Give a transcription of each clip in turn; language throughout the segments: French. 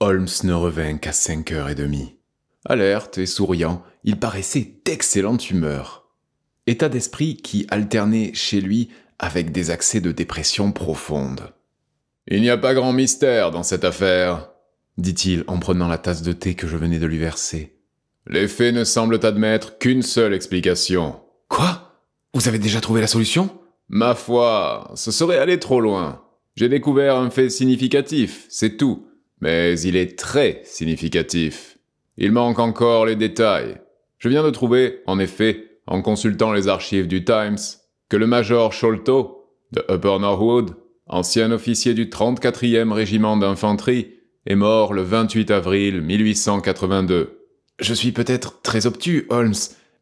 Holmes ne revint qu'à 5h30. Alerte et souriant, il paraissait d'excellente humeur. État d'esprit qui alternait chez lui avec des accès de dépression profonde. « Il n'y a pas grand mystère dans cette affaire, » dit-il en prenant la tasse de thé que je venais de lui verser. « Les faits ne semblent admettre qu'une seule explication. »« Quoi ? Vous avez déjà trouvé la solution ?»« Ma foi, ce serait aller trop loin. J'ai découvert un fait significatif, c'est tout. Mais il est très significatif. Il manque encore les détails. Je viens de trouver, en effet, en consultant les archives du Times, que le major Sholto, de Upper Norwood, ancien officier du 34e régiment d'infanterie, est mort le 28 avril 1882. Je suis peut-être très obtus, Holmes,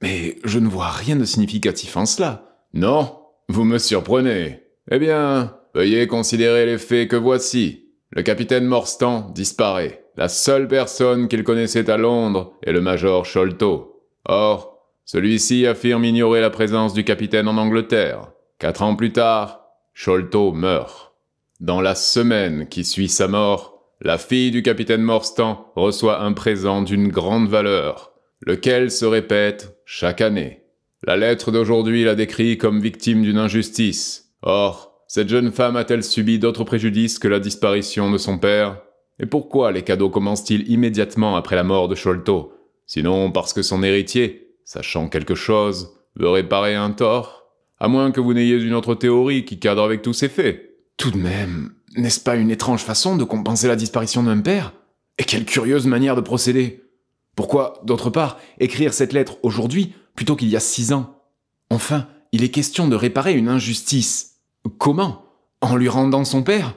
mais je ne vois rien de significatif en cela. Non, vous me surprenez. Eh bien, veuillez considérer les faits que voici. Le capitaine Morstan disparaît. La seule personne qu'il connaissait à Londres est le major Sholto. Or, celui-ci affirme ignorer la présence du capitaine en Angleterre. 4 ans plus tard, Sholto meurt. Dans la semaine qui suit sa mort, la fille du capitaine Morstan reçoit un présent d'une grande valeur, lequel se répète chaque année. La lettre d'aujourd'hui la décrit comme victime d'une injustice. Or, cette jeune femme a-t-elle subi d'autres préjudices que la disparition de son père? Et pourquoi les cadeaux commencent-ils immédiatement après la mort de Sholto? Sinon parce que son héritier, sachant quelque chose, veut réparer un tort? À moins que vous n'ayez une autre théorie qui cadre avec tous ces faits. Tout de même, n'est-ce pas une étrange façon de compenser la disparition d'un père? Et quelle curieuse manière de procéder! Pourquoi, d'autre part, écrire cette lettre aujourd'hui plutôt qu'il y a 6 ans? Enfin, il est question de réparer une injustice. Comment? En lui rendant son père?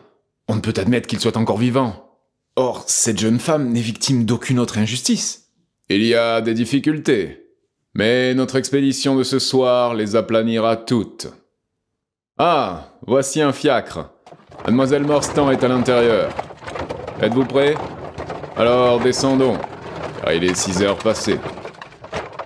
On ne peut admettre qu'il soit encore vivant. Or, cette jeune femme n'est victime d'aucune autre injustice. Il y a des difficultés, mais notre expédition de ce soir les aplanira toutes. Ah, voici un fiacre. Mademoiselle Morstan est à l'intérieur. Êtes-vous prêts? Alors descendons, car il est 6h passées.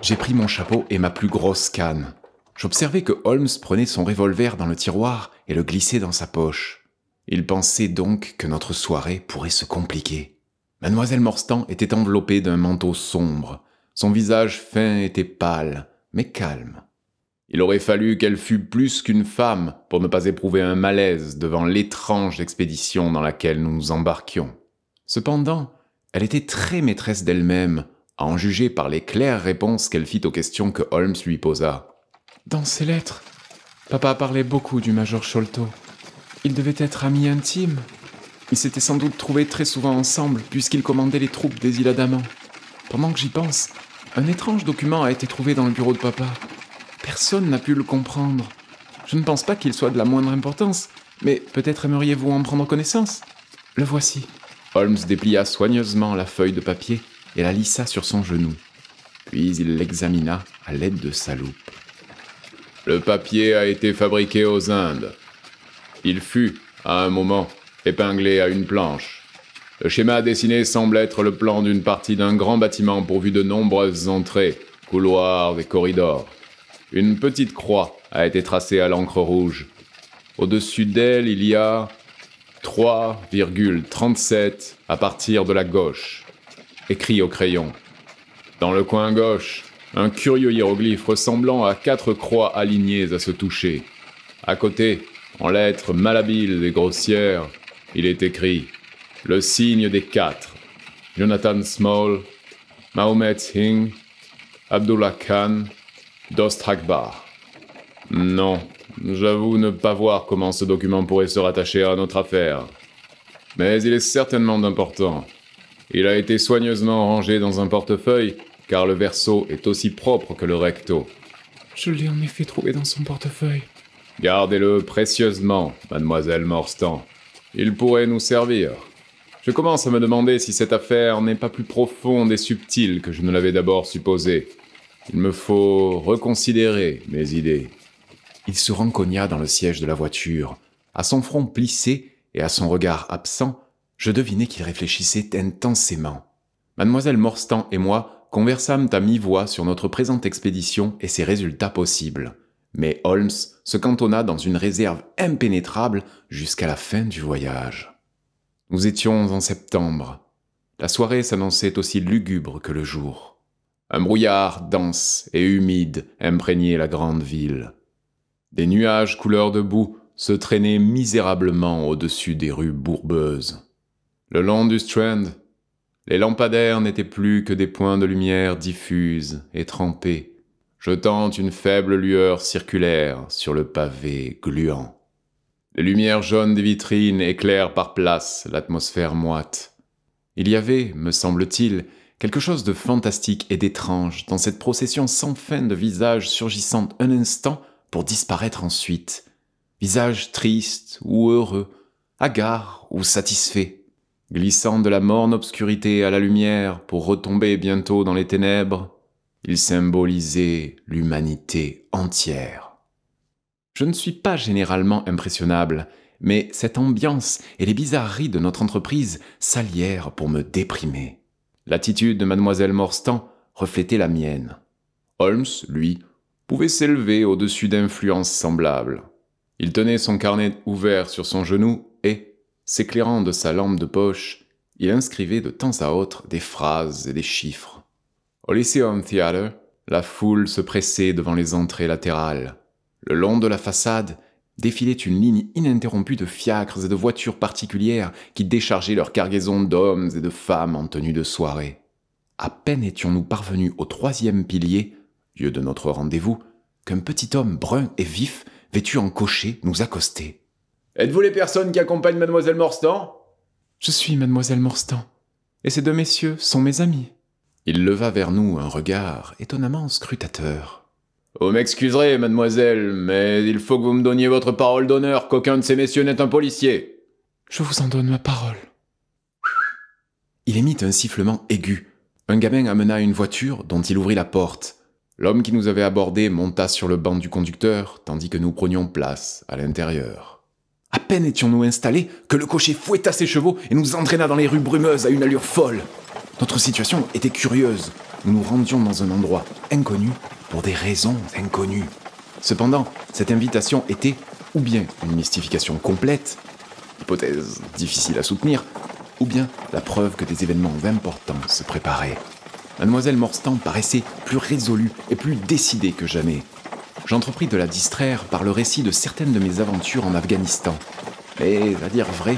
J'ai pris mon chapeau et ma plus grosse canne. J'observais que Holmes prenait son revolver dans le tiroir et le glissait dans sa poche. Il pensait donc que notre soirée pourrait se compliquer. Mademoiselle Morstan était enveloppée d'un manteau sombre. Son visage fin était pâle, mais calme. Il aurait fallu qu'elle fût plus qu'une femme pour ne pas éprouver un malaise devant l'étrange expédition dans laquelle nous nous embarquions. Cependant, elle était très maîtresse d'elle-même, à en juger par les claires réponses qu'elle fit aux questions que Holmes lui posa. Dans ses lettres, papa parlait beaucoup du major Sholto. Ils devaient être amis intimes. Ils s'étaient sans doute trouvés très souvent ensemble, puisqu'ils commandaient les troupes des îles Andaman. Pendant que j'y pense, un étrange document a été trouvé dans le bureau de papa. Personne n'a pu le comprendre. Je ne pense pas qu'il soit de la moindre importance, mais peut-être aimeriez-vous en prendre connaissance? Le voici. Holmes déplia soigneusement la feuille de papier et la lissa sur son genou. Puis il l'examina à l'aide de sa loupe. Le papier a été fabriqué aux Indes. Il fut, à un moment, épinglé à une planche. Le schéma dessiné semble être le plan d'une partie d'un grand bâtiment pourvu de nombreuses entrées, couloirs et corridors. Une petite croix a été tracée à l'encre rouge. Au-dessus d'elle, il y a 3,37 à partir de la gauche, écrit au crayon. Dans le coin gauche, un curieux hiéroglyphe ressemblant à 4 croix alignées à se toucher. À côté, en lettres malhabiles et grossières, il est écrit « Le signe des 4. Jonathan Small, Mahomet Singh, Abdullah Khan, Dost Akbar. » Non, j'avoue ne pas voir comment ce document pourrait se rattacher à notre affaire. Mais il est certainement important. Il a été soigneusement rangé dans un portefeuille, car le verso est aussi propre que le recto. Je l'ai en effet trouvé dans son portefeuille. Gardez-le précieusement, mademoiselle Morstan. Il pourrait nous servir. Je commence à me demander si cette affaire n'est pas plus profonde et subtile que je ne l'avais d'abord supposé. Il me faut reconsidérer mes idées. Il se rencogna dans le siège de la voiture. À son front plissé et à son regard absent, je devinais qu'il réfléchissait intensément. Mademoiselle Morstan et moi conversâmes à mi-voix sur notre présente expédition et ses résultats possibles. Mais Holmes se cantonna dans une réserve impénétrable jusqu'à la fin du voyage. Nous étions en septembre. La soirée s'annonçait aussi lugubre que le jour. Un brouillard dense et humide imprégnait la grande ville. Des nuages couleur de boue se traînaient misérablement au-dessus des rues bourbeuses. Le long du Strand, les lampadaires n'étaient plus que des points de lumière diffuses et trempés, jetant une faible lueur circulaire sur le pavé gluant. Les lumières jaunes des vitrines éclairent par places l'atmosphère moite. Il y avait, me semble-t-il, quelque chose de fantastique et d'étrange dans cette procession sans fin de visages surgissant un instant pour disparaître ensuite. Visages tristes ou heureux, hagards ou satisfaits, glissant de la morne obscurité à la lumière pour retomber bientôt dans les ténèbres. Ils symbolisaient l'humanité entière. Je ne suis pas généralement impressionnable, mais cette ambiance et les bizarreries de notre entreprise s'allièrent pour me déprimer. L'attitude de mademoiselle Morstan reflétait la mienne. Holmes, lui, pouvait s'élever au-dessus d'influences semblables. Il tenait son carnet ouvert sur son genou et, s'éclairant de sa lampe de poche, il inscrivait de temps à autre des phrases et des chiffres. Au Lyceum Theatre, la foule se pressait devant les entrées latérales. Le long de la façade défilait une ligne ininterrompue de fiacres et de voitures particulières qui déchargeaient leur cargaison d'hommes et de femmes en tenue de soirée. À peine étions-nous parvenus au 3e pilier, lieu de notre rendez-vous, qu'un petit homme brun et vif, vêtu en cocher, nous accostait. « Êtes-vous les personnes qui accompagnent mademoiselle Morstan ?»« Je suis mademoiselle Morstan, et ces deux messieurs sont mes amis. » Il leva vers nous un regard étonnamment scrutateur. « Vous m'excuserez, mademoiselle, mais il faut que vous me donniez votre parole d'honneur qu'aucun de ces messieurs n'est un policier. »« Je vous en donne ma parole. » Il émit un sifflement aigu. Un gamin amena une voiture dont il ouvrit la porte. L'homme qui nous avait abordés monta sur le banc du conducteur, tandis que nous prenions place à l'intérieur. À peine étions-nous installés que le cocher fouetta ses chevaux et nous entraîna dans les rues brumeuses à une allure folle. Notre situation était curieuse. Nous nous rendions dans un endroit inconnu pour des raisons inconnues. Cependant, cette invitation était ou bien une mystification complète, hypothèse difficile à soutenir, ou bien la preuve que des événements importants se préparaient. Mademoiselle Morstan paraissait plus résolue et plus décidée que jamais. J'entrepris de la distraire par le récit de certaines de mes aventures en Afghanistan. Mais, à dire vrai,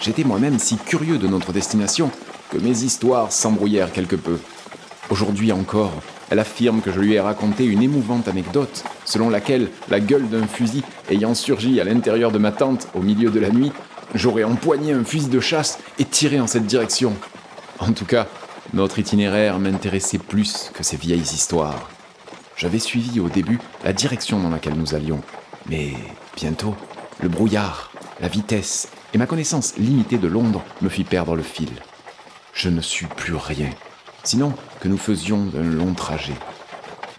j'étais moi-même si curieux de notre destination que mes histoires s'embrouillèrent quelque peu. Aujourd'hui encore, elle affirme que je lui ai raconté une émouvante anecdote selon laquelle la gueule d'un fusil ayant surgi à l'intérieur de ma tente au milieu de la nuit, j'aurais empoigné un fusil de chasse et tiré en cette direction. En tout cas, notre itinéraire m'intéressait plus que ces vieilles histoires. J'avais suivi au début la direction dans laquelle nous allions, mais bientôt, le brouillard, la vitesse et ma connaissance limitée de Londres me fit perdre le fil. Je ne sus plus rien, sinon que nous faisions un long trajet.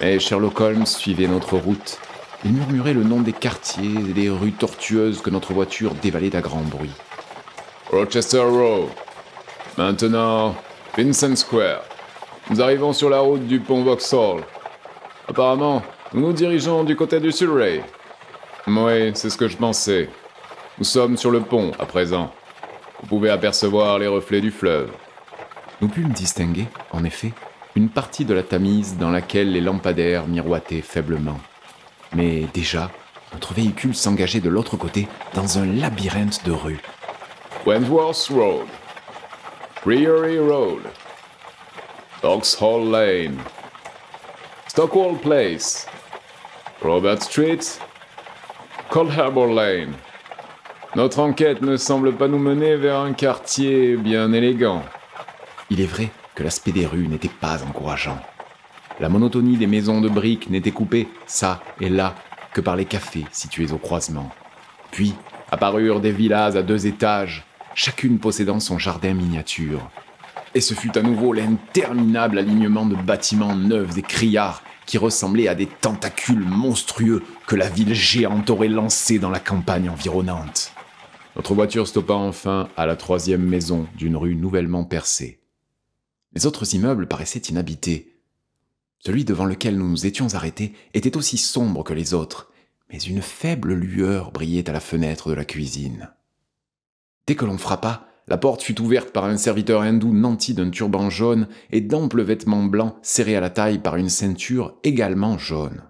Mais Sherlock Holmes suivait notre route. Il murmurait le nom des quartiers et des rues tortueuses que notre voiture dévalait à grand bruit. Rochester Row. Maintenant, Vincent Square. Nous arrivons sur la route du pont Vauxhall. Apparemment, nous nous dirigeons du côté du Surrey. Oui, c'est ce que je pensais. Nous sommes sur le pont, à présent. Vous pouvez apercevoir les reflets du fleuve. Nous pûmes distinguer, en effet, une partie de la Tamise dans laquelle les lampadaires miroitaient faiblement. Mais déjà, notre véhicule s'engageait de l'autre côté dans un labyrinthe de rues. Wentworth Road, Priory Road, Vauxhall Lane, Stockwell Place, Robert Street, Cold Harbour Lane. Notre enquête ne semble pas nous mener vers un quartier bien élégant. Il est vrai que l'aspect des rues n'était pas encourageant. La monotonie des maisons de briques n'était coupée, ça et là, que par les cafés situés au croisement. Puis apparurent des villas à 2 étages, chacune possédant son jardin miniature. Et ce fut à nouveau l'interminable alignement de bâtiments neufs et criards qui ressemblaient à des tentacules monstrueux que la ville géante aurait lancés dans la campagne environnante. Notre voiture stoppa enfin à la 3e maison d'une rue nouvellement percée. Les autres immeubles paraissaient inhabités. Celui devant lequel nous nous étions arrêtés était aussi sombre que les autres, mais une faible lueur brillait à la fenêtre de la cuisine. Dès que l'on frappa, La porte fut ouverte par un serviteur hindou nanti d'un turban jaune et d'amples vêtements blancs serrés à la taille par une ceinture également jaune.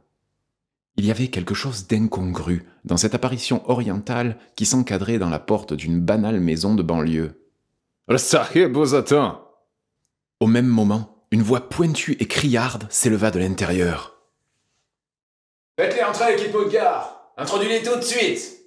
Il y avait quelque chose d'incongru dans cette apparition orientale qui s'encadrait dans la porte d'une banale maison de banlieue. « Le sahib vous attend !» Au même moment, une voix pointue et criarde s'éleva de l'intérieur. « Faites-les entrer, équipe de gare! Introduis-les tout de suite !»